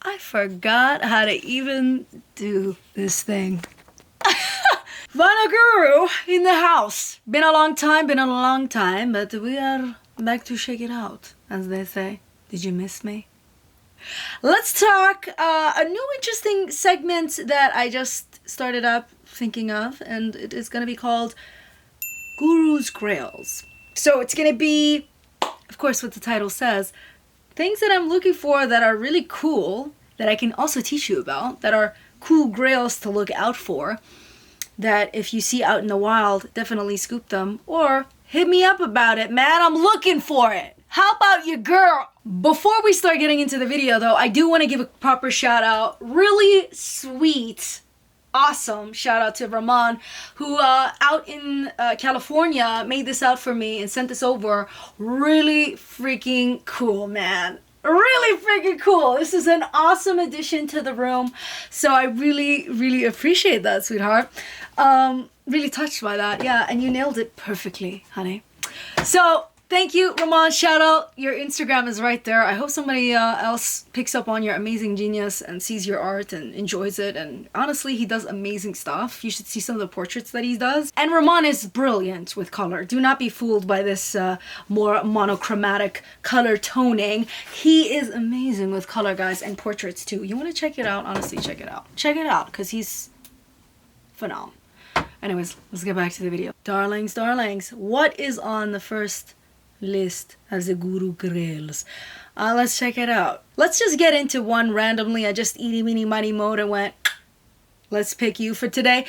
I forgot how to even do this thing. Vinyllguru in the house. Been a long time, but we are back to shake it out, as they say. Did you miss me? Let's talk a new interesting segment that I just started up thinking of, and it is going to be called Guru's Grails. So it's going to be, of course, what the title says, things that I'm looking for that are really cool, that I can also teach you about, that are cool grails to look out for, that if you see out in the wild, definitely scoop them, or hit me up about it, man, I'm looking for it. How about you, girl? Before we start getting into the video, though, I do want to give a proper shout out. Really sweet, awesome shout out to Ramon, who out in California made this out for me and sent this over. Really freaking cool, man. Really freaking cool. This is an awesome addition to the room. So I really, really appreciate that, sweetheart. Really touched by that. Yeah, and you nailed it perfectly, honey. So thank you, Ramon. Shout out. Your Instagram is right there. I hope somebody else picks up on your amazing genius and sees your art and enjoys it. And honestly, he does amazing stuff. You should see some of the portraits that he does. And Ramon is brilliant with color. Do not be fooled by this more monochromatic color toning. He is amazing with color, guys, and portraits too. You want to check it out? Honestly, check it out. Check it out, because he's phenomenal. Anyways, let's get back to the video. Darlings, darlings, what is on the first list as the Guru Grails? Let's check it out. Let's just get into one randomly. I just eeny meeny miny mode and went, let's pick you for today.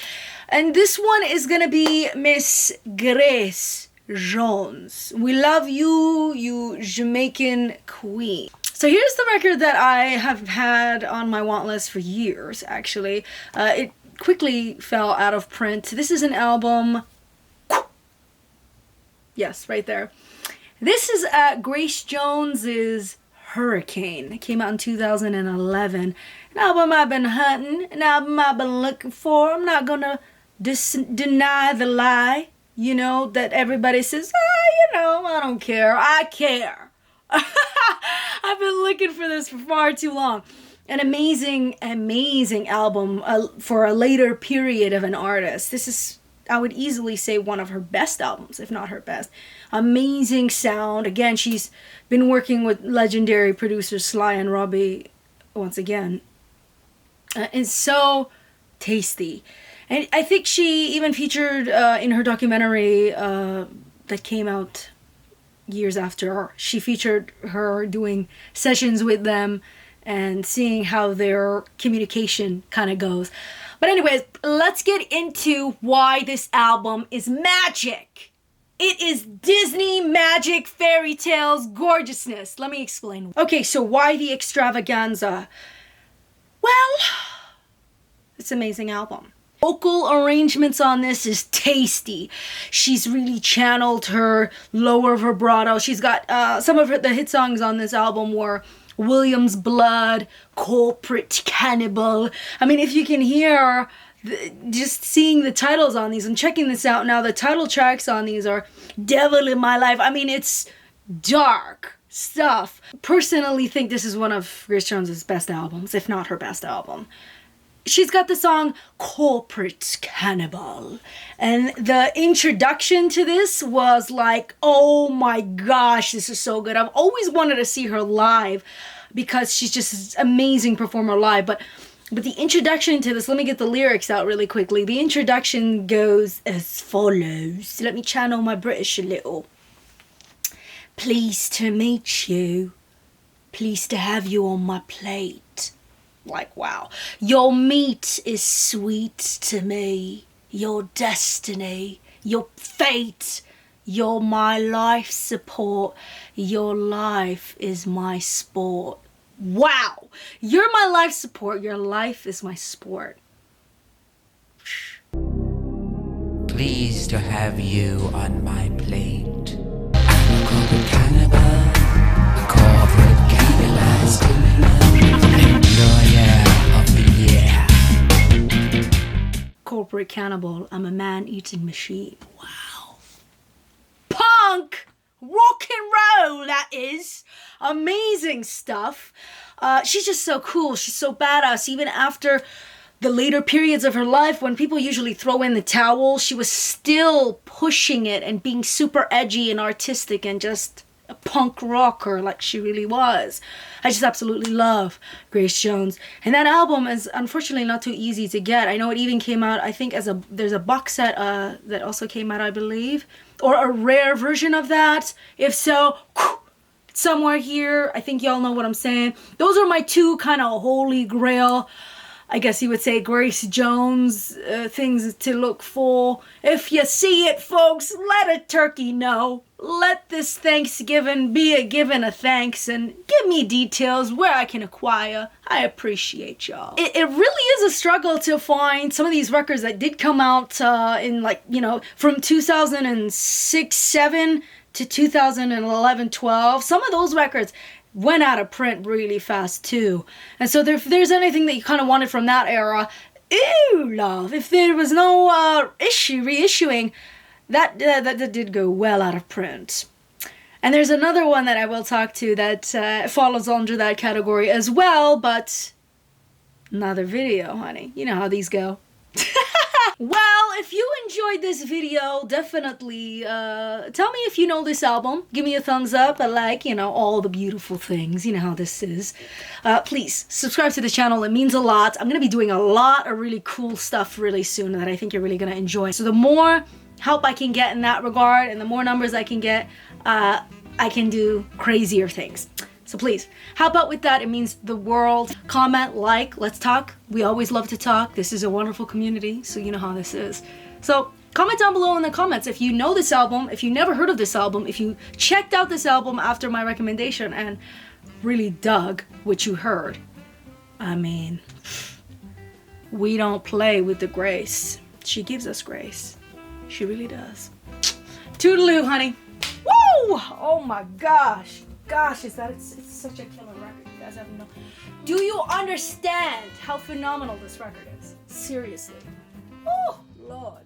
And this one is gonna be Miss Grace Jones. We love you, you Jamaican queen. So here's the record that I have had on my want list for years, actually. It quickly fell out of print. This is an album. Yes, right there. This is Grace Jones's Hurricane. It came out in 2011. An album I've been hunting, an album I've been looking for. I'm not gonna deny the lie, you know, that everybody says, you know, I don't care. I care. I've been looking for this for far too long. An amazing, amazing album for a later period of an artist. This is, I would easily say, one of her best albums, if not her best. Amazing sound. Again, she's been working with legendary producers Sly and Robbie once again. It's so tasty. And I think she even featured in her documentary that came out years after her. She featured her doing sessions with them and seeing how their communication kind of goes. But anyways, let's get into why this album is magic. It is Disney magic, fairy tales, gorgeousness. Let me explain. Okay, so why the extravaganza? Well, it's an amazing album. Vocal arrangements on this is tasty. She's really channeled her lower vibrato. She's got some of the hit songs on this album were William's Blood, Corporate Cannibal. I mean, if you can hear, just seeing the titles on these, I'm checking this out now, the title tracks on these are Devil in My Life. I mean, it's dark stuff. Personally think this is one of Grace Jones's best albums, if not her best album. She's got the song Corporate Cannibal. And the introduction to this was like, oh my gosh, this is so good. I've always wanted to see her live because she's just an amazing performer live. But the introduction to this, let me get the lyrics out really quickly. The introduction goes as follows. Let me channel my British a little. Pleased to meet you. Pleased to have you on my plate. Like, wow. Your meat is sweet to me. Your destiny, your fate, you're my life support. Your life is my sport. Wow. You're my life support. Your life is my sport. Pleased to have you on my plate. I'm a corporate cannibal. A corporate cannibal. Lawyer of the year. Corporate cannibal. I'm a man-eating machine. Wow. Punk! Rock and roll, that is. Amazing stuff. She's just so cool. She's so badass. Even after the later periods of her life, when people usually throw in the towel, she was still pushing it and being super edgy and artistic and just a punk rocker like she really was. I just absolutely love Grace Jones. And that album is unfortunately not too easy to get. I know it even came out, I think, there's a box set that also came out, I believe, or a rare version of that. If so, somewhere here. I think y'all know what I'm saying. Those are my two kind of holy grail, I guess you would say, Grace Jones things to look for. If you see it, folks, let a turkey know. Let this Thanksgiving be a giving of thanks and give me details where I can acquire. I appreciate y'all. It really is a struggle to find some of these records that did come out in, like, you know, from 2006-7 to 2011-12. Some of those records went out of print really fast too. And so if there's anything that you kind of wanted from that era, ew, love. If there was no reissuing, that did go well out of print. And there's another one that I will talk to that follows under that category as well, but another video, honey. You know how these go. Well, if you enjoyed this video, definitely tell me if you know this album. Give me a thumbs up, a like, you know, all the beautiful things. You know how this is. Please, subscribe to the channel. It means a lot. I'm going to be doing a lot of really cool stuff really soon that I think you're really going to enjoy. So the more help I can get in that regard and the more numbers I can get, I can do crazier things. So please, help out with that. It means the world. Comment, like, let's talk. We always love to talk. This is a wonderful community, so you know how this is. So comment down below in the comments if you know this album, if you never heard of this album, if you checked out this album after my recommendation and really dug what you heard. I mean, we don't play with the Grace. She gives us grace. She really does. Toodaloo, honey. Woo! Oh my gosh. Gosh, it's such a killer record. You guys have no... Do you understand how phenomenal this record is? Seriously. Oh, Lord.